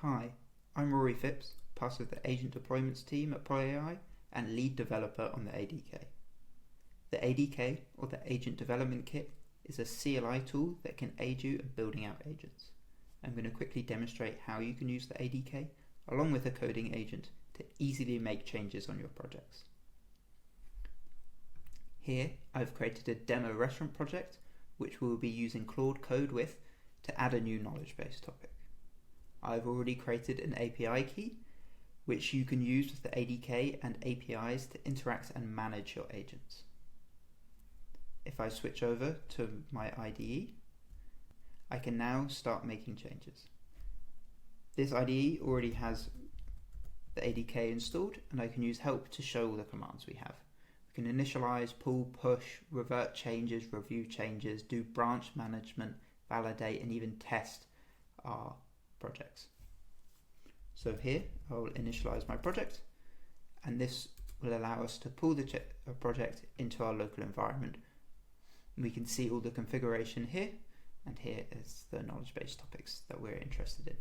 Hi, I'm Rory Phipps, part of the Agent Deployments team at PolyAI and lead developer on the ADK. The ADK, or the Agent Development Kit, is a CLI tool that can aid you in building out agents. I'm going to quickly demonstrate how you can use the ADK along with a coding agent to easily make changes on your projects. Here, I've created a demo restaurant project which we'll be using Claude Code with to add a new knowledge base topic. I've already created an API key which you can use with the ADK and APIs to interact and manage your agents. If I switch over to my IDE, I can now start making changes. This IDE already has the ADK installed, and I can use help to show all the commands we have. We can initialize, pull, push, revert changes, review changes, do branch management, validate, and even test our projects. So here I'll initialize my project, and this will allow us to pull the project into our local environment. We can see all the configuration here, and here is the knowledge base topics that we're interested in.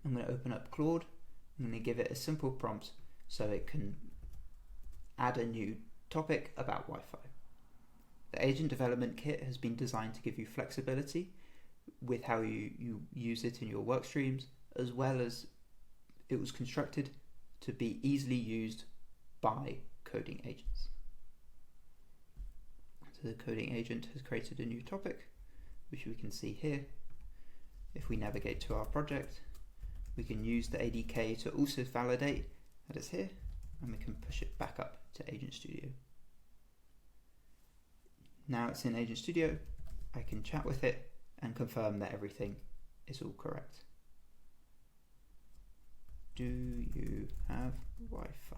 I'm going to open up Claude. I'm going to give it a simple prompt so it can add a new topic about Wi-Fi. The Agent Development Kit has been designed to give you flexibility with how you use it in your work streams, as well as it was constructed to be easily used by coding agents. So the coding agent has created a new topic, which we can see here. If we navigate to our project, we can use the ADK to also validate that it's here, and we can push it back up to Agent Studio. Now it's in Agent Studio, I can chat with it and confirm that everything is all correct. Do you have Wi-Fi?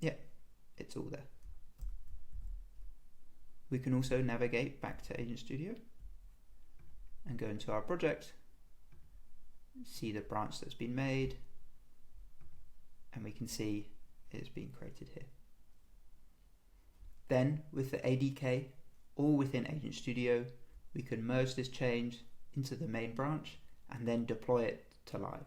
Yeah, it's all there. We can also navigate back to Agent Studio and go into our project, see the branch that's been made, and we can see it's been created here. Then with the ADK or within Agent Studio, we can merge this change into the main branch and then deploy it to live.